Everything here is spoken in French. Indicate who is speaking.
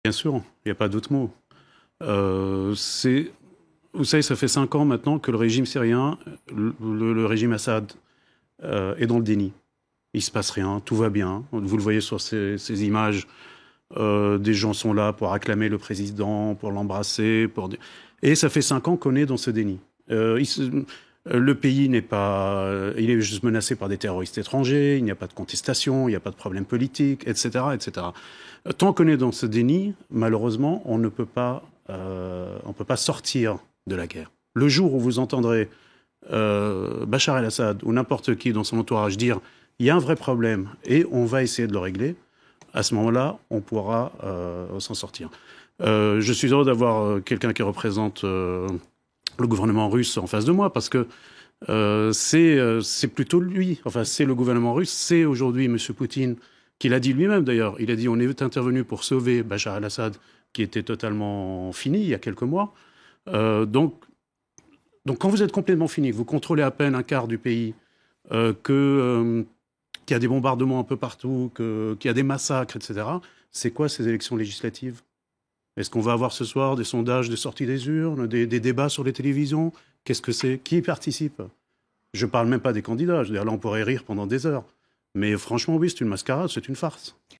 Speaker 1: Bien sûr, il n'y a pas d'autre mot. Vous savez, ça fait 5 ans maintenant que le régime syrien, le régime Assad, est dans le déni. Il ne se passe rien, tout va bien. Vous le voyez sur ces images. Des gens sont là pour acclamer le président, pour l'embrasser. Et ça fait 5 ans qu'on est dans ce déni. Le pays n'est pas... il est juste menacé par des terroristes étrangers, il n'y a pas de contestation, il n'y a pas de problème politique, etc. etc. Tant qu'on est dans ce déni, malheureusement, on ne peut pas, on peut pas sortir de la guerre. Le jour où vous entendrez Bachar el-Assad ou n'importe qui dans son entourage dire il y a un vrai problème et on va essayer de le régler, à ce moment-là, on pourra s'en sortir. Je suis heureux d'avoir quelqu'un qui représente le gouvernement russe en face de moi, parce que c'est plutôt lui, enfin c'est le gouvernement russe, c'est aujourd'hui M. Poutine, qui l'a dit lui-même d'ailleurs, il a dit on est intervenu pour sauver Bachar el-Assad, qui était totalement fini il y a quelques mois. Donc quand vous êtes complètement fini, vous contrôlez à peine un quart du pays, qu'il y a des bombardements un peu partout, qu'il y a des massacres, etc., c'est quoi ces élections législatives? Est-ce qu'on va avoir ce soir des sondages de sortie des urnes, des débats sur les télévisions? Qu'est-ce que c'est? Qui y participe? Je ne parle même pas des candidats. Je veux dire, là, on pourrait rire pendant des heures. Mais franchement, oui, c'est une mascarade, c'est une farce.